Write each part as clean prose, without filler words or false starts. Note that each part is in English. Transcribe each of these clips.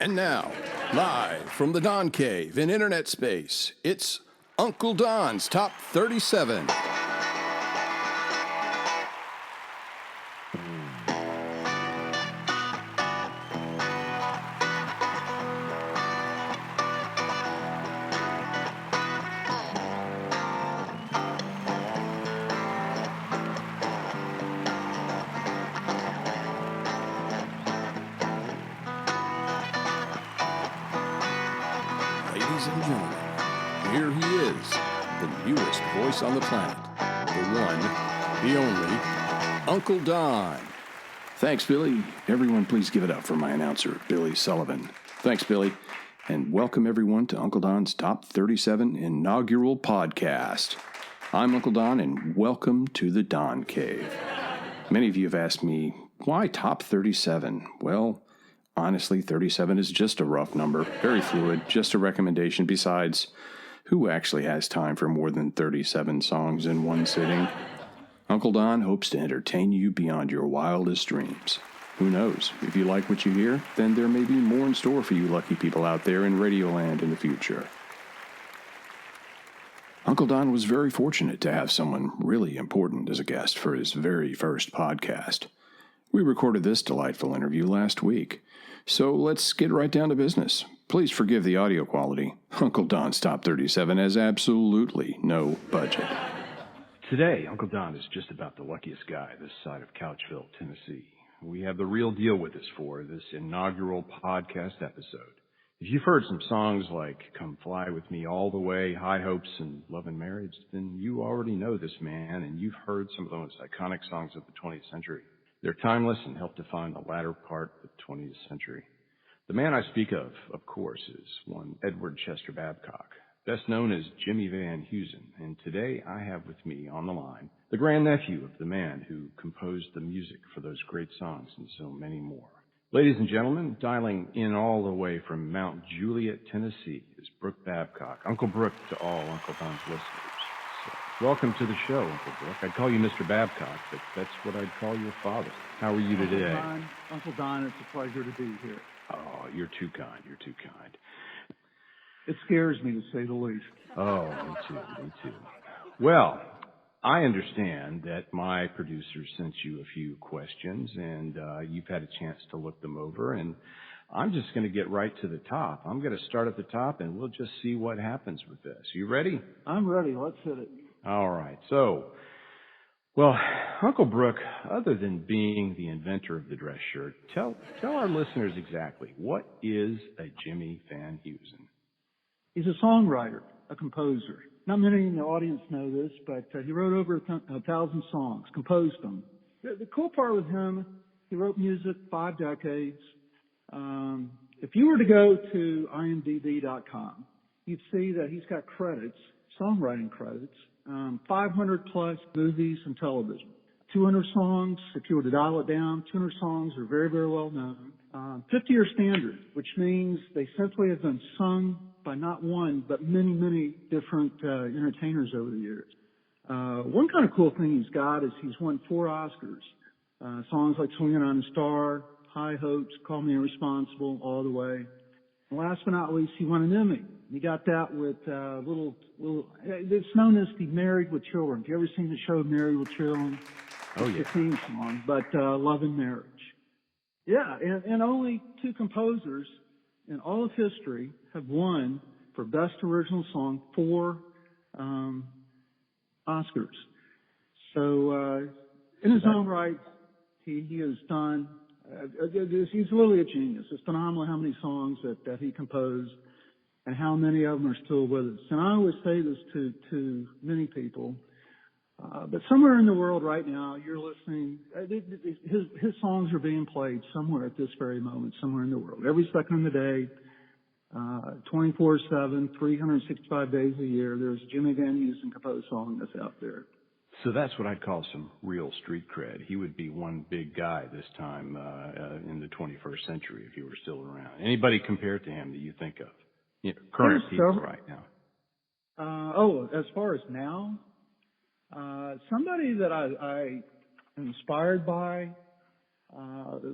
And now, live from the Don Cave in internet space, it's Uncle Don's Top 37. Ladies and gentlemen, here he is, the newest voice on the planet, the one, the only, Uncle Don. Thanks, Billy. Everyone, please give it up for my announcer, Billy Sullivan. Thanks, Billy, and welcome everyone to Uncle Don's Top 37 Inaugural Podcast. I'm Uncle Don, and welcome to the Don Cave. Many of you have asked me, why Top 37? Well, honestly, 37 is just a rough number, very fluid, just a recommendation. Besides, who actually has time for more than 37 songs in one sitting? Uncle Don hopes to entertain you beyond your wildest dreams. Who knows? If you like what you hear, then there may be more in store for you lucky people out there in Radioland in the future. Uncle Don was very fortunate to have someone really important as a guest for his very first podcast. We recorded this delightful interview last week. So let's get right down to business. Please forgive the audio quality. Uncle Don's Top 37 has absolutely no budget. Today, Uncle Don is just about the luckiest guy this side of Couchville, Tennessee. We have the real deal with us for this inaugural podcast episode. If you've heard some songs like Come Fly With Me All the Way, High Hopes, and Love and Marriage, then you already know this man, and you've heard some of the most iconic songs of the 20th century. They're timeless and help define the latter part of the 20th century. The man I speak of course, is one Edward Chester Babcock, best known as Jimmy Van Heusen. And today I have with me on the line the grand-nephew of the man who composed the music for those great songs and so many more. Ladies and gentlemen, dialing in all the way from Mount Juliet, Tennessee, is Brook Babcock. Uncle Brook to all Uncle Don's listeners. Welcome to the show, Uncle Brook. I'd call you Mr. Babcock, but that's what I'd call your father. How are you today? Uncle Don, it's a pleasure to be here. Oh, you're too kind. You're too kind. It scares me, to say the least. Oh, me too. Well, I understand that my producer sent you a few questions, and you've had a chance to look them over, and I'm just going to get right to the top. I'm going to start at the top, and we'll just see what happens with this. You ready? I'm ready. Let's hit it. All right. So, well, Uncle Brook, other than being the inventor of the dress shirt, tell our listeners exactly, what is a Jimmy Van Heusen? He's a songwriter, a composer. Not many in the audience know this, but he wrote over 1,000 songs, composed them. The cool part with him, he wrote music 5 decades. If you were to go to imdb.com, you'd see that he's got credits, songwriting credits, 500 plus movies and television, 200 songs. If you were to dial it down, 200 songs are very, very well known. 50-year standard, which means they simply have been sung by not one, but many, many different entertainers over the years. One kind of cool thing he's got is he's won 4 Oscars. Songs like Swinging on a Star, High Hopes, Call Me Irresponsible, All the Way. And last but not least, he won an Emmy. He got that with it's known as the Married with Children. Have you ever seen the show Married with Children? Oh, yeah. It's the theme song, but Love and Marriage. Yeah, and only 2 composers in all of history have won for Best Original Song 4 Oscars. So in his own right, he has done, he's really a genius. It's phenomenal how many songs that he composed and how many of them are still with us. And I always say this to many people, but somewhere in the world right now, you're listening, his songs are being played somewhere at this very moment, somewhere in the world. Every second of the day, 24/7, 365 days a year, there's Jimmy Van Heusen composed song that's out there. So that's what I'd call some real street cred. He would be one big guy this time in the 21st century if he were still around. Anybody compared to him that you think of? Current people right now. As far as now, somebody that I am inspired by,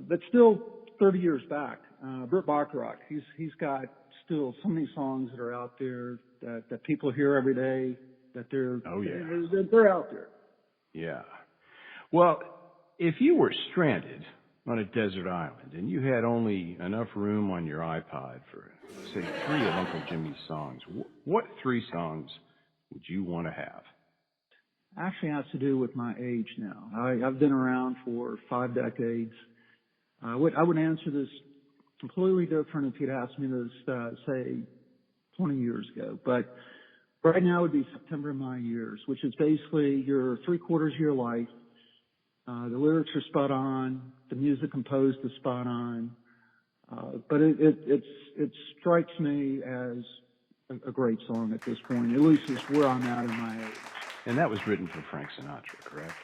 but still 30 years back, Brook Babcock. He's got still so many songs that are out there that people hear every day. That they're out there. Yeah. Well, if you were stranded on a desert island and you had only enough room on your iPod for, say, 3 of Uncle Jimmy's songs, what 3 songs would you want to have? Actually has to do with my age now. I've been around for 5 decades. I would answer this completely different if you'd asked me this, say, 20 years ago. But right now would be September of My Years, which is basically your 3/4 of your life. The lyrics are spot on. The music composed is spot on. But it strikes me as a great song at this point. At least it's where I'm at in my age. And that was written for Frank Sinatra, correct?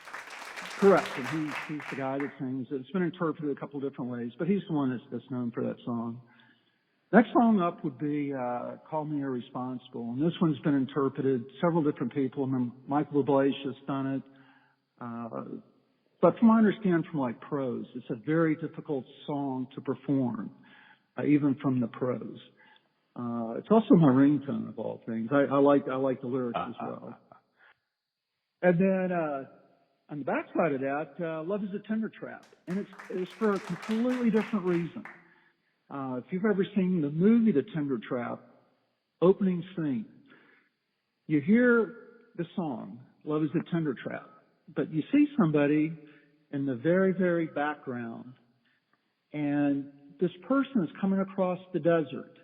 Correct. And he's the guy that sings it. It's been interpreted a couple different ways, but he's the one that's known for that song. Next song up would be Call Me Irresponsible. And this one's been interpreted several different people. I mean, Michael Bublé has done it. But from what I understand from like pros, it's a very difficult song to perform, even from the pros. It's also my ringtone of all things. I like the lyrics as well. And then on the backside of that, Love is a Tender Trap. And it's for a completely different reason. If you've ever seen the movie The Tender Trap, opening scene, you hear the song, Love is a Tender Trap, but you see somebody in the very, very background, and this person is coming across the desert,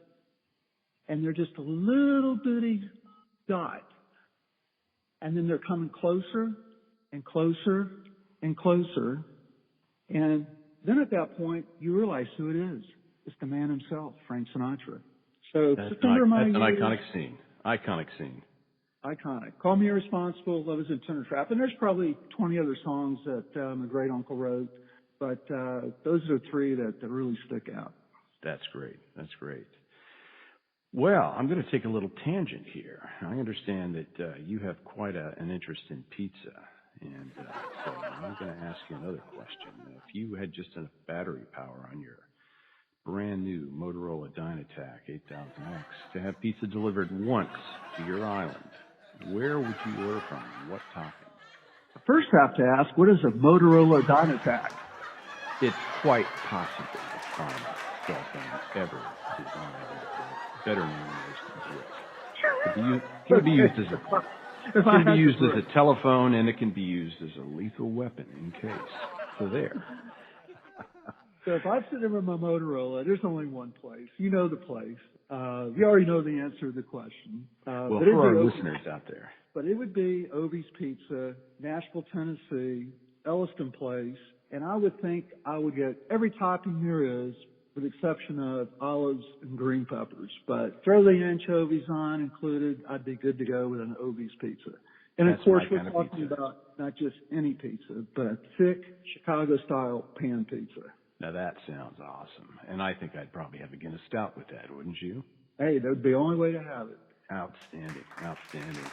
and they're just a little bitty dot, and then they're coming closer and closer and closer, and then at that point, you realize who it is. It's the man himself, Frank Sinatra. So that's September My Years. That's an iconic scene. Iconic scene. Iconic. Call Me Irresponsible, Love is a Tender Trap. And there's probably 20 other songs that my great uncle wrote, but those are the 3 that really stick out. That's great. That's great. Well, I'm going to take a little tangent here. I understand that you have quite an interest in pizza, and so I'm going to ask you another question. If you had just enough battery power on your brand new Motorola Dynatac 8000X to have pizza delivered once to your island, where would you order from? What topping? First, I have to ask, what is a Motorola Dynatac? It's quite possibly the finest cell phone ever designed, better known as the Brick. It can be used as a telephone, and it can be used as a lethal weapon in case. So there. So if I sit in with my Motorola, there's only one place. You know the place. You already know the answer to the question. Well, for our listeners out there. But it would be Obie's Pizza, Nashville, Tennessee, Elliston Place, and I would think I would get every topping there is, with the exception of olives and green peppers. But throw the anchovies on included, I'd be good to go with an Obie's Pizza. And of course, we're talking about not just any pizza, but a thick Chicago-style pan pizza. Now that sounds awesome. And I think I'd probably have a Guinness Stout with that, wouldn't you? Hey, that would be the only way to have it. Outstanding, outstanding.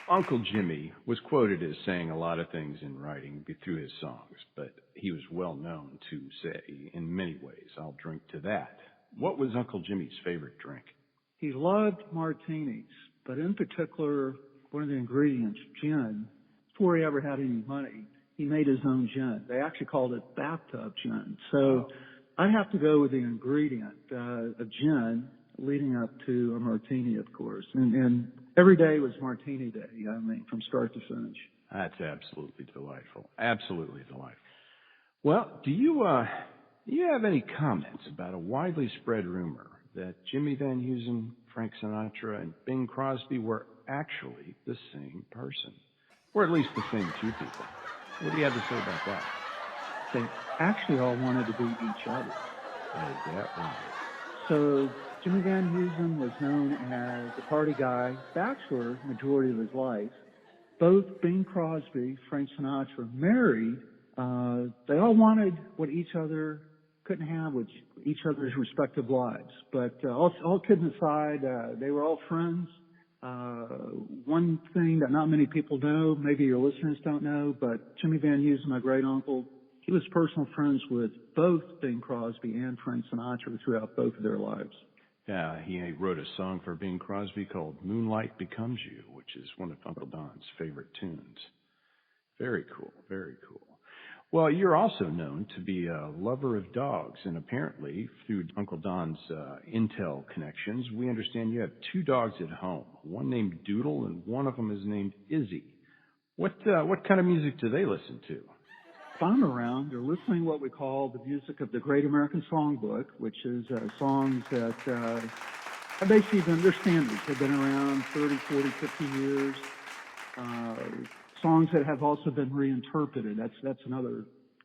Uncle Jimmy was quoted as saying a lot of things in writing through his songs, but he was well known to say, in many ways, I'll drink to that. What was Uncle Jimmy's favorite drink? He loved martinis, but in particular, one of the ingredients, gin. Before he ever had any money, he made his own gin. They actually called it bathtub gin. So I'd have to go with the ingredient of gin leading up to a martini, of course. And every day was martini day, I mean, from start to finish. That's absolutely delightful. Absolutely delightful. Well, do you have any comments about a widely spread rumor that Jimmy Van Heusen, Frank Sinatra, and Bing Crosby were actually the same person? Or at least the same 2 people. What do you have to say about that? They actually all wanted to be each other. Is that right? So Jimmy Van Heusen was known as the party guy, bachelor majority of his life. Both Bing Crosby, Frank Sinatra, married. They all wanted what each other couldn't have with each other's respective lives. But all kidding aside, they were all friends. One thing that not many people know, maybe your listeners don't know, but Jimmy Van Heusen, my great uncle, he was personal friends with both Bing Crosby and Frank Sinatra throughout both of their lives. Yeah, he wrote a song for Bing Crosby called Moonlight Becomes You, which is one of Uncle Don's favorite tunes. Very cool, very cool. Well, you're also known to be a lover of dogs, and apparently through Uncle Don's intel connections, we understand you have 2 dogs at home, one named Doodle and one of them is named Izzy. What kind of music do they listen to? If I'm around, they're listening to what we call the music of the Great American Songbook, which is songs that have basically been, they're standards. They've been around 30, 40, 50 years. Songs that have also been reinterpreted. That's another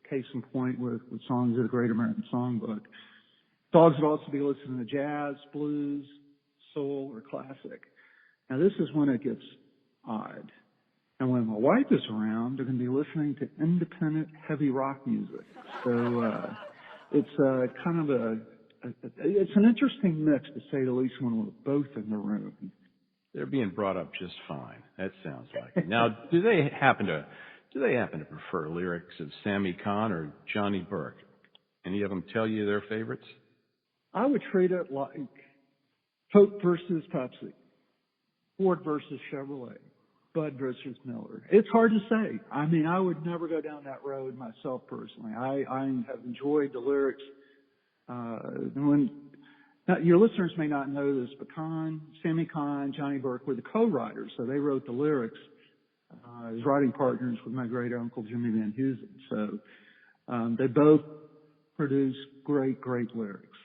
case in point with songs of the Great American Songbook. Dogs would also be listening to jazz, blues, soul, or classic. Now this is when it gets odd. And when my wife is around, they're going to be listening to independent heavy rock music. So it's kind of it's an interesting mix, to say the least, when we're both in the room. They're being brought up just fine. That sounds like it. Now, do they happen to prefer lyrics of Sammy Cahn or Johnny Burke? Any of them tell you their favorites? I would treat it like Coke versus Pepsi, Ford versus Chevrolet, Bud versus Miller. It's hard to say. I mean, I would never go down that road myself personally. I have enjoyed the lyrics. Now, your listeners may not know this, but Sammy Cahn, Johnny Burke were the co-writers, so they wrote the lyrics as writing partners with my great uncle Jimmy Van Heusen. So they both produced great lyrics.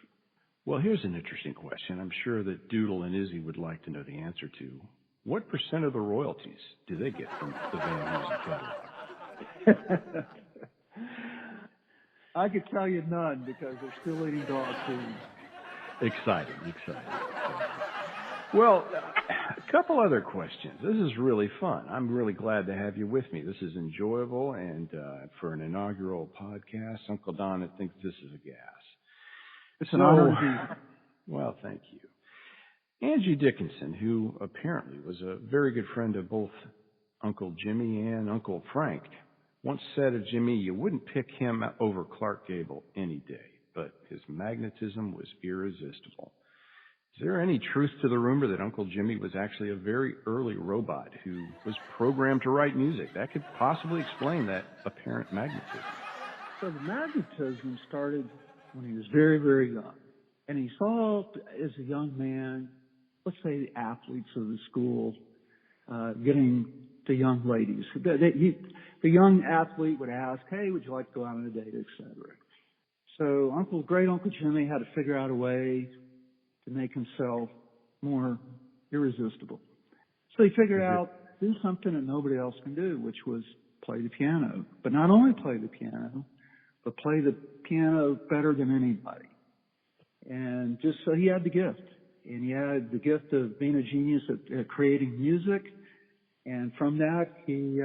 Well, here's an interesting question. I'm sure that Doodle and Izzy would like to know the answer to. What % of the royalties do they get from the Van Heusen catalog? I could tell you none, because they're still eating dog food. Exciting. Well, a couple other questions. This is really fun. I'm really glad to have you with me. This is enjoyable, and for an inaugural podcast, Uncle Don thinks this is a gas. It's an honor to be here. Well, thank you. Angie Dickinson, who apparently was a very good friend of both Uncle Jimmy and Uncle Frank, once said of Jimmy, you wouldn't pick him over Clark Gable any day, but his magnetism was irresistible. Is there any truth to the rumor that Uncle Jimmy was actually a very early robot who was programmed to write music? That could possibly explain that apparent magnetism. So the magnetism started when he was very, very young. And he saw, as a young man, let's say the athletes of the school, getting to young ladies. The young athlete would ask, hey, would you like to go out on a date, et cetera. So great Uncle Jimmy had to figure out a way to make himself more irresistible. So he figured out, do something that nobody else can do, which was play the piano. But not only play the piano, but play the piano better than anybody. And just so he had the gift. And he had the gift of being a genius at creating music. And from that, he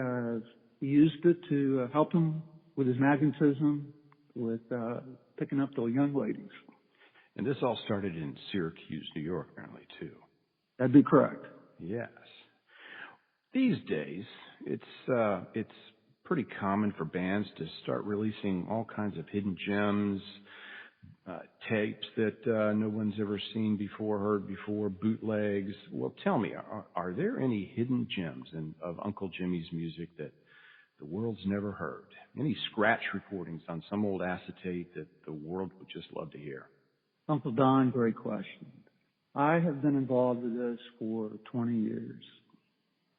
used it to help him with his magnetism, with picking up the young ladies. And this all started in Syracuse, New York, apparently, too. That'd be correct. Yes. These days, it's pretty common for bands to start releasing all kinds of hidden gems, tapes that no one's ever seen before, heard before, bootlegs. Well, tell me, are there any hidden gems of Uncle Jimmy's music that the world's never heard? Any scratch recordings on some old acetate that the world would just love to hear? Uncle Don, great question. I have been involved with this for 20 years.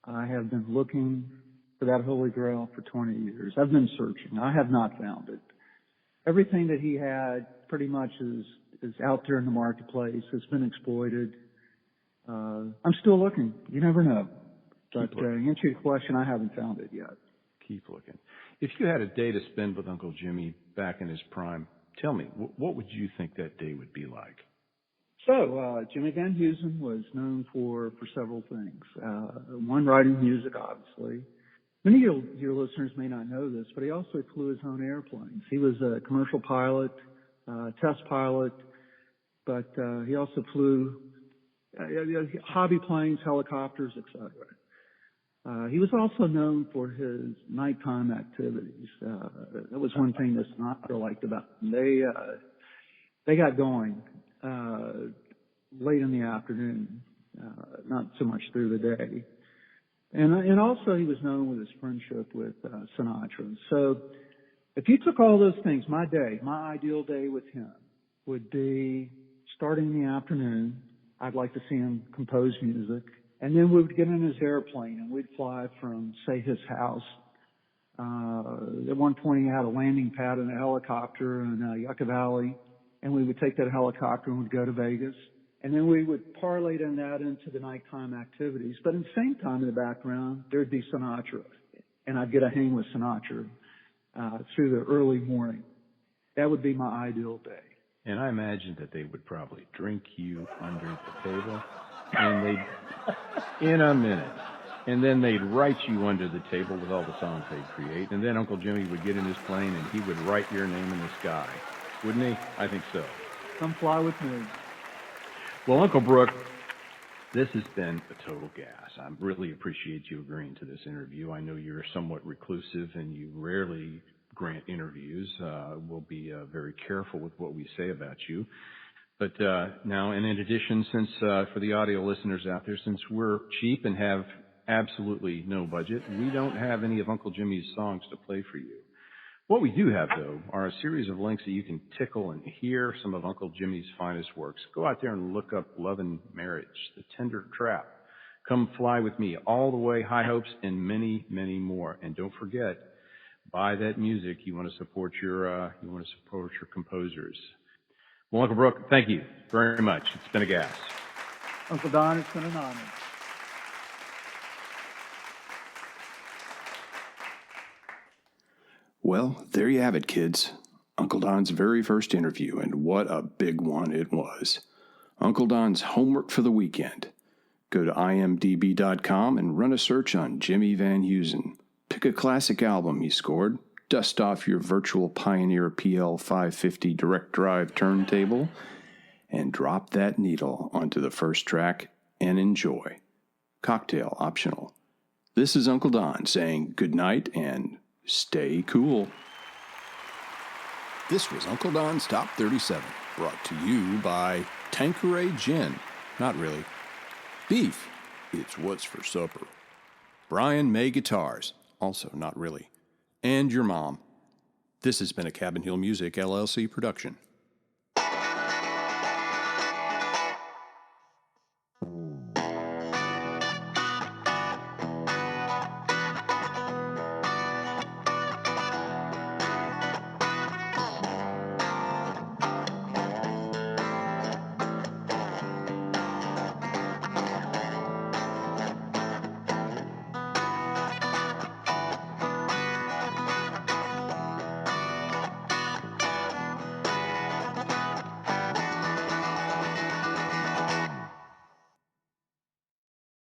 I have been looking for that Holy Grail for 20 years. I've been searching. I have not found it. Everything that he had pretty much is out there in the marketplace. It's been exploited. I'm still looking. You never know. But to answer your question, I haven't found it yet. Keep looking. If you had a day to spend with Uncle Jimmy back in his prime, tell me, what would you think that day would be like? So, Jimmy Van Heusen was known for several things. One, writing music, obviously. Many of your listeners may not know this, but he also flew his own airplanes. He was a commercial pilot, test pilot, but he also flew hobby planes, helicopters, etc. He was also known for his nighttime activities. That was one thing that Sinatra liked about him. They got going late in the afternoon, not so much through the day. And also he was known with his friendship with Sinatra. So if you took all those things, my ideal day with him would be starting in the afternoon. I'd like to see him compose music. And then we would get in his airplane and we'd fly from, say, his house. At one point he had a landing pad and a helicopter in Yucca Valley. And we would take that helicopter and we'd go to Vegas. And then we would parlay that into the nighttime activities. But at the same time in the background, there'd be Sinatra. And I'd get to hang with Sinatra through the early morning. That would be my ideal day. And I imagine that they would probably drink you under the table, and they'd, in a minute, and then they'd write you under the table with all the songs they'd create, and then Uncle Jimmy would get in his plane and he would write your name in the sky. Wouldn't he? I think so. Come fly with me. Well, Uncle Brook, this has been a total gas. I really appreciate you agreeing to this interview. I know you're somewhat reclusive and you rarely grant interviews. We'll be very careful with what we say about you. But now, and in addition, since for the audio listeners out there, since we're cheap and have absolutely no budget, we don't have any of Uncle Jimmy's songs to play for you. What we do have, though, are a series of links that you can tickle and hear some of Uncle Jimmy's finest works. Go out there and look up Love and Marriage, The Tender Trap, Come Fly With Me, All the Way, High Hopes, and many, many more. And don't forget, buy that music. You want to support your composers. Well, Uncle Brook, thank you very much. It's been a gas. Uncle Don, it's been an honor. Well, there you have it, kids. Uncle Don's very first interview, and what a big one it was. Uncle Don's homework for the weekend. Go to imdb.com and run a search on Jimmy Van Heusen. Pick a classic album he scored, dust off your virtual Pioneer PL550 direct drive turntable, and drop that needle onto the first track and enjoy. Cocktail optional. This is Uncle Don saying good night and stay cool. This was Uncle Don's Top 37, brought to you by Tanqueray Gin. Not really. Beef, it's what's for supper. Brian May Guitars, also not really. And your mom. This has been a Cabin Hill Music LLC production.